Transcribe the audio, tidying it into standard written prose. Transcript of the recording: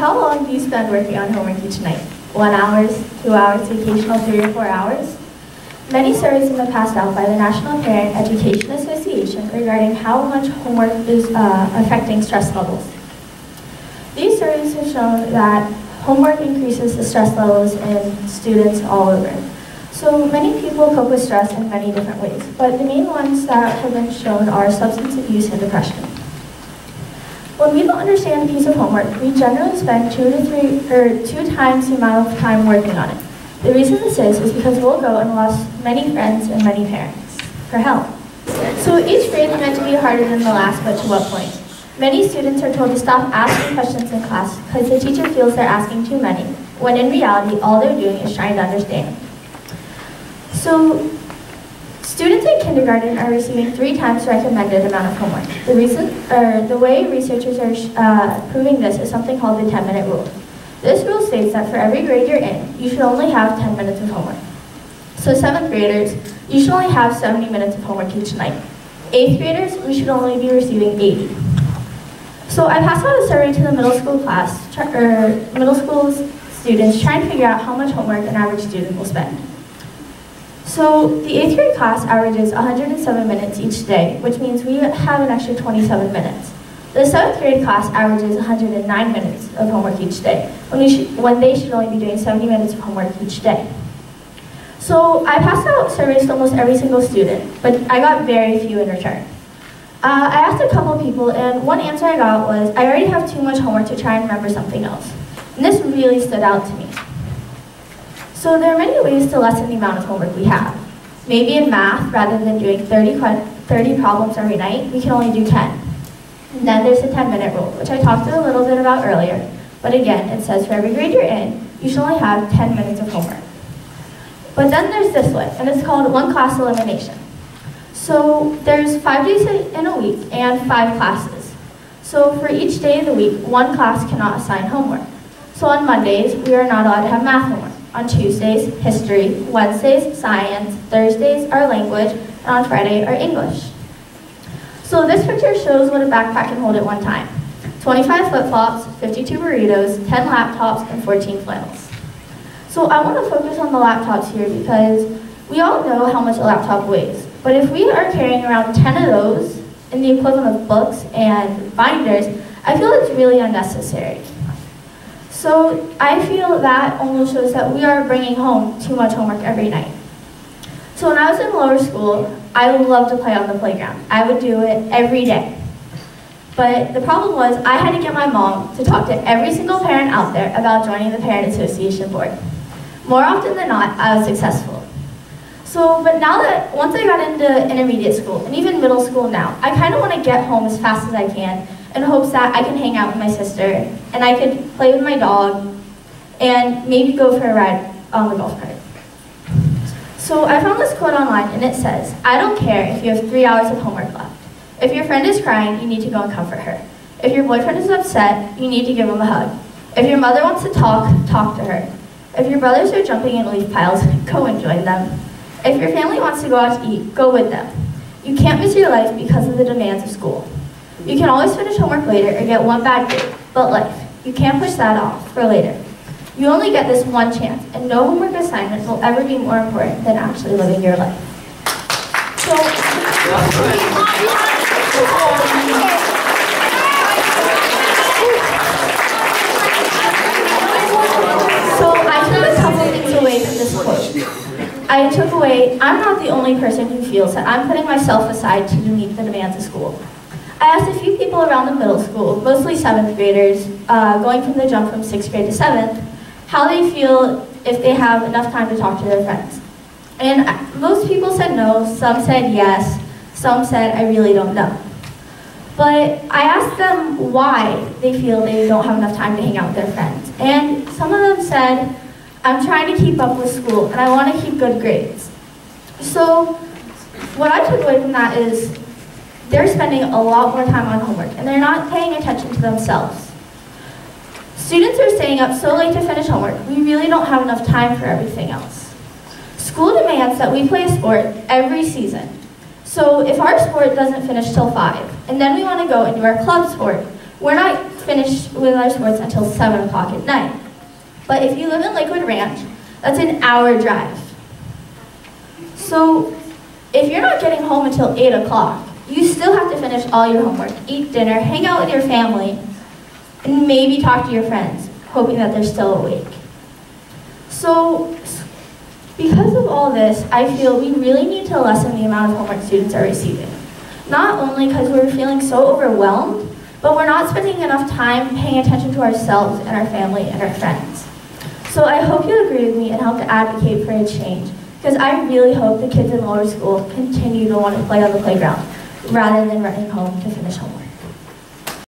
how long do you spend working on homework each night? 1 hour, 2 hours, occasional 3 or 4 hours? Many surveys have been passed out by the National Parent Education Association regarding how much homework is affecting stress levels. These surveys have shown that homework increases the stress levels in students all over. So many people cope with stress in many different ways, but the main ones that have been shown are substance abuse and depression. When we don't understand a piece of homework, we generally spend 2 times the amount of time working on it. The reason this is because we'll go and lost many friends and many parents for help. So each grade is meant to be harder than the last, but to what point? Many students are told to stop asking questions in class because the teacher feels they're asking too many, when in reality, all they're doing is trying to understand. So, students in kindergarten are receiving 3 times the recommended amount of homework. The way researchers are proving this is something called the 10-minute rule. This rule states that for every grade you're in, you should only have 10 minutes of homework. So 7th graders, you should only have 70 minutes of homework each night. 8th graders, we should only be receiving 80. So I passed out a survey to the middle school students trying to figure out how much homework an average student will spend. So the 8th grade class averages 107 minutes each day, which means we have an extra 27 minutes. The 7th grade class averages 109 minutes of homework each day, when they should only be doing 70 minutes of homework each day. So I passed out surveys to almost every single student, but I got very few in return. I asked a couple people, and one answer I got was, I already have too much homework to try and remember something else. And this really stood out to me. So there are many ways to lessen the amount of homework we have. Maybe in math, rather than doing 30 problems every night, we can only do 10. And then there's the 10-minute rule, which I talked a little bit about earlier. But again, it says for every grade you're in, you should only have 10 minutes of homework. But then there's this one, and it's called one class elimination. So there's 5 days in a week and 5 classes. So for each day of the week, one class cannot assign homework. So on Mondays, we are not allowed to have math homework. On Tuesdays, history. Wednesdays, science. Thursdays, our language. And on Friday, our English. So this picture shows what a backpack can hold at one time. 25 flip-flops, 52 burritos, 10 laptops, and 14 flannels. So I want to focus on the laptops here because we all know how much a laptop weighs. But if we are carrying around 10 of those in the equivalent of books and binders, I feel it's really unnecessary. So I feel that almost shows that we are bringing home too much homework every night. So when I was in lower school, I loved to play on the playground. I would do it every day. But the problem was I had to get my mom to talk to every single parent out there about joining the Parent Association board. More often than not, I was successful. So, but now that, once I got into intermediate school, and even middle school now, I kind of want to get home as fast as I can in hopes that I can hang out with my sister, and I could play with my dog, and maybe go for a ride on the golf cart. So I found this quote online, and it says, "I don't care if you have 3 hours of homework left. If your friend is crying, you need to go and comfort her. If your boyfriend is upset, you need to give him a hug. If your mother wants to talk, talk to her. If your brothers are jumping in leaf piles, go and join them. If your family wants to go out to eat, go with them. You can't miss your life because of the demands of school. You can always finish homework later or get one bad grade, but life, you can't push that off for later. You only get this one chance, and no homework assignment will ever be more important than actually living your life." So I took a couple things away from this quote. I took away, I'm not the only person who feels that I'm putting myself aside to meet the demands of school. I asked a few people around the middle school, mostly 7th graders, going from the jump from 6th grade to 7th, how they feel if they have enough time to talk to their friends. And most people said no, some said yes, some said I really don't know. But I asked them why they feel they don't have enough time to hang out with their friends. And some of them said, I'm trying to keep up with school and I want to keep good grades. So what I took away from that is they're spending a lot more time on homework and they're not paying attention to themselves. Students are staying up so late to finish homework, we really don't have enough time for everything else. School demands that we play a sport every season. So if our sport doesn't finish till 5, and then we want to go and do our club sport, we're not finish with our sports until 7 o'clock at night. But if you live in Lakewood Ranch, that's an hour drive. So if you're not getting home until 8 o'clock, you still have to finish all your homework, eat dinner, hang out with your family, and maybe talk to your friends, hoping that they're still awake. So because of all this, I feel we really need to lessen the amount of homework students are receiving. Not only because we're feeling so overwhelmed, but we're not spending enough time paying attention to ourselves and our family and our friends. So I hope you agree with me and help to advocate for a change, because I really hope the kids in lower school continue to want to play on the playground rather than running home to finish homework.